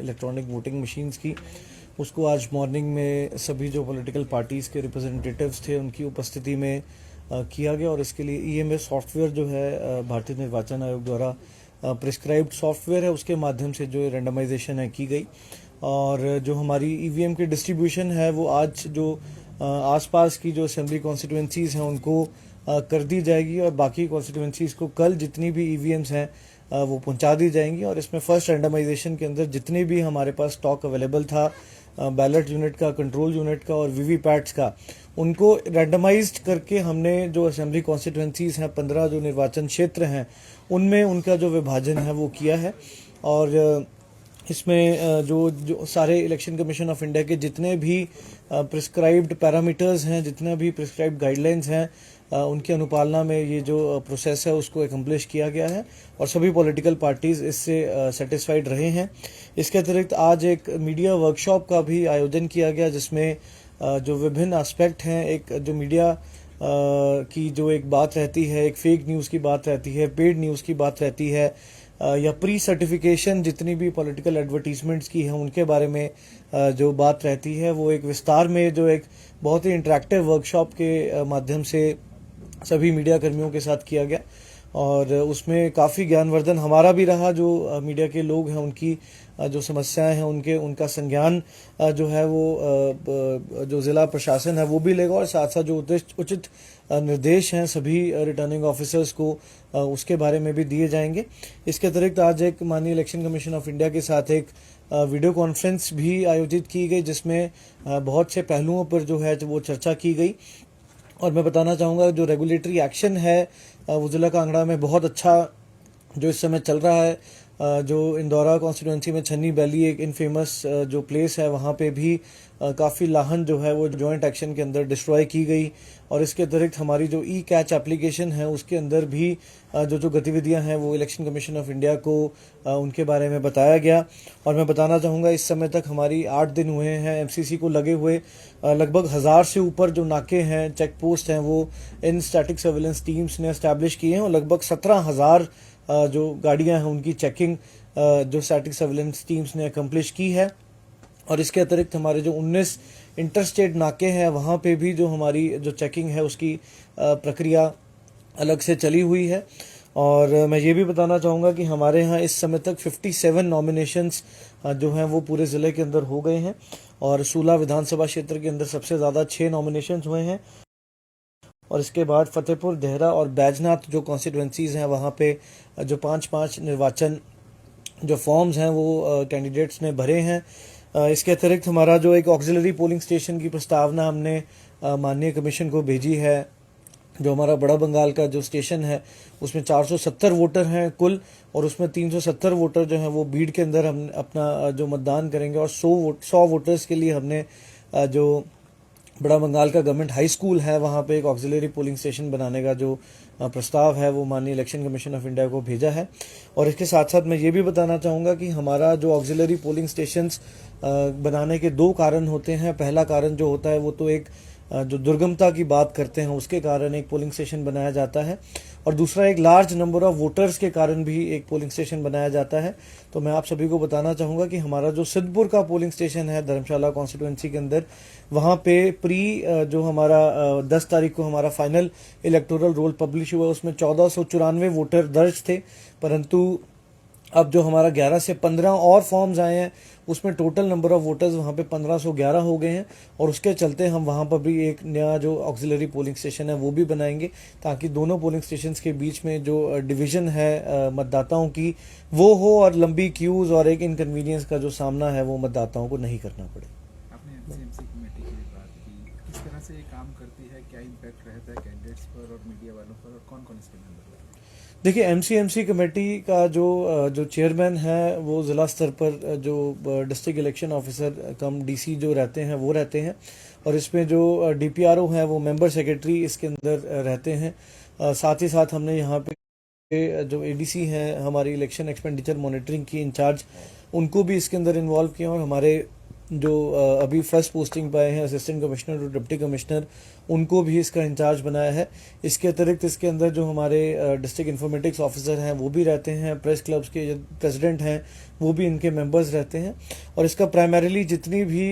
Electronic voting machines की, उसको आज मॉर्निंग में सभी जो पॉलिटिकल पार्टीज़ के रिप्रेजेंटेटिव्स थे उनकी उपस्थिति में किया गया। और इसके लिए ईएमएस सॉफ्टवेयर जो है भारतीय निर्वाचन आयोग द्वारा प्रिस्क्राइब्ड सॉफ्टवेयर है, उसके माध्यम से जो रैंडमाइजेशन है की गई। और जो हमारी ईवीएम की डिस्ट्रीब्यूशन है वो आज जो आसपास की जो असेंबली कॉन्स्टिट्यूंसीज हैं उनको कर दी जाएगी, और बाकी कॉन्स्टिट्यूंसीज को कल जितनी भी ईवीएम्स हैं वो पहुंचा दी जाएंगी। और इसमें फर्स्ट रैंडमाइजेशन के अंदर जितने भी हमारे पास स्टॉक अवेलेबल था बैलेट यूनिट का, कंट्रोल यूनिट का और वीवीपैट्स का, उनको रैंडमाइज्ड करके हमने जो असेंबली कॉन्स्टिट्यूंसीज हैं 15 जो निर्वाचन क्षेत्र हैं उनमें उनका जो विभाजन है वो किया है। और इसमें जो सारे इलेक्शन कमीशन ऑफ इंडिया के जितने भी प्रिस्क्राइब्ड पैरामीटर्स हैं, जितने भी प्रिस्क्राइब्ड गाइडलाइंस हैं, उनकी अनुपालना में ये जो प्रोसेस है उसको एकम्प्लिश किया गया है और सभी पॉलिटिकल पार्टीज इससे सेटिस्फाइड रहे हैं। इसके अतिरिक्त आज एक मीडिया वर्कशॉप का भी आयोजन किया गया जिसमें जो विभिन्न एस्पेक्ट हैं, एक जो मीडिया की जो एक बात रहती है, एक फेक न्यूज़ की बात रहती है, पेड न्यूज़ की बात रहती है, या प्री सर्टिफिकेशन जितनी भी पॉलिटिकल एडवर्टीजमेंट्स की हैं उनके बारे में जो बात रहती है, वो एक विस्तार में जो एक बहुत ही इंटरेक्टिव वर्कशॉप के माध्यम से सभी मीडिया कर्मियों के साथ किया गया। और उसमें काफ़ी ज्ञानवर्धन हमारा भी रहा, जो मीडिया के लोग हैं उनकी जो समस्याएं हैं उनका संज्ञान जो है वो जो ज़िला प्रशासन है वो भी लेगा, और साथ साथ जो उचित निर्देश हैं सभी रिटर्निंग ऑफिसर्स को उसके बारे में भी दिए जाएंगे। इसके अतिरिक्त आज एक माननीय इलेक्शन कमीशन ऑफ इंडिया के साथ एक वीडियो कॉन्फ्रेंस भी आयोजित की गई जिसमें बहुत से पहलुओं पर जो है वो चर्चा की गई। और मैं बताना चाहूँगा जो रेगुलेटरी एक्शन है वो ज़िला कांगड़ा में बहुत अच्छा जो इस समय चल रहा है। जो इंदौरा कॉन्स्टिट्यूंसी में छन्नी वैली एक इनफेमस जो प्लेस है वहाँ पे भी काफ़ी लाहन जो है वो जॉइंट एक्शन के अंदर डिस्ट्रॉय की गई। और इसके अतिरिक्त हमारी जो ई कैच एप्लीकेशन है उसके अंदर भी जो गतिविधियां हैं वो इलेक्शन कमीशन ऑफ इंडिया को उनके बारे में बताया गया। और मैं बताना चाहूँगा इस समय तक हमारी 8 दिन हुए हैं एमसीसी को लगे हुए, लगभग 1000 से ऊपर जो नाके हैं, चेक पोस्ट हैं, वो इन स्टैटिक सर्विलेंस टीम्स ने एस्टैब्लिश किए हैं। और लगभग 17,000 जो गाड़ियां हैं उनकी चेकिंग जो स्टैटिक सर्विलेंस टीम्स ने अकम्प्लिश की है। और इसके अतिरिक्त हमारे जो 19 इंटरस्टेट नाके हैं वहाँ पे भी जो हमारी जो चेकिंग है उसकी प्रक्रिया अलग से चली हुई है। और मैं ये भी बताना चाहूँगा कि हमारे यहाँ इस समय तक 57 नॉमिनेशंस जो हैं वो पूरे ज़िले के अंदर हो गए हैं, और सूला विधानसभा क्षेत्र के अंदर सबसे ज़्यादा 6 नॉमिनेशंस हुए हैं। और इसके बाद फतेहपुर, देहरा और बैजनाथ जो कॉन्स्टिट्यूंसीज़ हैं वहाँ पे जो 5-5 निर्वाचन जो फॉर्म्स हैं वो कैंडिडेट्स ने भरे हैं। इसके अतिरिक्त हमारा जो एक ऑक्सिलरी पोलिंग स्टेशन की प्रस्तावना हमने माननीय कमीशन को भेजी है। जो हमारा बड़ा बंगाल का जो स्टेशन है उसमें 470 वोटर हैं कुल, और उसमें 370 वोटर जो हैं वो बीड के अंदर हम अपना जो मतदान करेंगे। और 100 वोटर्स के लिए हमने जो बड़ा बंगाल का गवर्नमेंट हाई स्कूल है वहाँ पे एक ऑक्सिलरी पोलिंग स्टेशन बनाने का जो प्रस्ताव है वो माननीय इलेक्शन कमीशन ऑफ इंडिया को भेजा है। और इसके साथ साथ मैं ये भी बताना चाहूँगा कि हमारा जो ऑक्सिलरी पोलिंग स्टेशंस बनाने के 2 कारण होते हैं। पहला कारण जो होता है वो तो एक जो दुर्गमता की बात करते हैं उसके कारण एक पोलिंग स्टेशन बनाया जाता है, और दूसरा एक लार्ज नंबर ऑफ वोटर्स के कारण भी एक पोलिंग स्टेशन बनाया जाता है। तो मैं आप सभी को बताना चाहूँगा कि हमारा जो सिद्धपुर का पोलिंग स्टेशन है धर्मशाला कॉन्स्टिट्यूंसी के अंदर, वहाँ पे जो हमारा 10 तारीख को हमारा फाइनल इलेक्टोरल रोल पब्लिश हुआ उसमें 1494 वोटर दर्ज थे, परंतु अब जो हमारा 11 से 15 और फॉर्म्स आए हैं उसमें टोटल नंबर ऑफ वोटर्स वहाँ पे 1511 हो गए हैं। और उसके चलते हम वहाँ पर भी एक नया जो ऑक्सिलरी पोलिंग स्टेशन है वो भी बनाएंगे, ताकि दोनों पोलिंग स्टेशंस के बीच में जो डिवीज़न है मतदाताओं की वो हो, और लंबी क्यूज़ और एक इनकन्वीनियंस का जो सामना है वो मतदाताओं को नहीं करना पड़े। आपने एमसीएमसी कमेटी की बात की, किस तरह से ये काम करती है, क्या इम्पैक्ट रहता है कैंडिडेट्स पर और मीडिया वालों पर, और कौन कौन इसके मेंबर रहते हैं? देखिए, एमसीएमसी कमेटी का जो चेयरमैन है वो ज़िला स्तर पर जो डिस्ट्रिक्ट इलेक्शन ऑफिसर कम डीसी जो रहते हैं वो रहते हैं, और इसमें जो डीपीआरओ हैं वो मेंबर सेक्रेटरी इसके अंदर रहते हैं। साथ ही साथ हमने यहाँ पे जो एडीसी हैं हमारी इलेक्शन एक्सपेंडिचर मॉनिटरिंग की इंचार्ज, उनको भी इसके अंदर इन्वॉल्व किया, और हमारे जो अभी फर्स्ट पोस्टिंग पाए हैं असिस्टेंट कमिश्नर और डिप्टी कमिश्नर, उनको भी इसका इंचार्ज बनाया है। इसके अतिरिक्त इसके अंदर जो हमारे डिस्ट्रिक्ट इन्फॉर्मेटिक्स ऑफिसर हैं वो भी रहते हैं, प्रेस क्लब्स के प्रेसिडेंट हैं वो भी इनके मेंबर्स रहते हैं। और इसका प्राइमरीली जितनी भी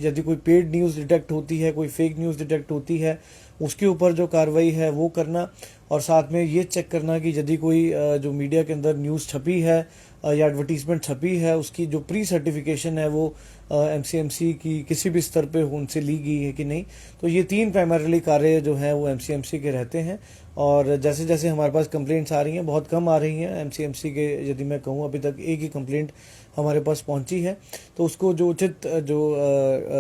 यदि कोई पेड न्यूज़ डिटेक्ट होती है, कोई फेक न्यूज़ डिटेक्ट होती है, उसके ऊपर जो कार्रवाई है वो करना, और साथ में ये चेक करना कि यदि कोई जो मीडिया के अंदर न्यूज़ छपी है या एडवर्टीजमेंट छपी है, उसकी जो प्री सर्टिफिकेशन है वो एमसीएमसी की किसी भी स्तर पे उनसे ली गई है कि नहीं। तो ये 3 प्राइमरीली कार्य जो हैं वो एमसीएमसी के रहते हैं। और जैसे जैसे हमारे पास कंप्लेंट्स आ रही हैं, बहुत कम आ रही हैं एमसीएमसी के, यदि मैं कहूँ अभी तक एक ही कंप्लेंट हमारे पास पहुंची है, तो उसको जो उचित जो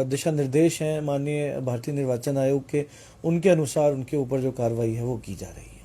दिशा निर्देश हैं माननीय भारतीय निर्वाचन आयोग के, उनके अनुसार उनके ऊपर जो कार्रवाई है वो की जा रही है।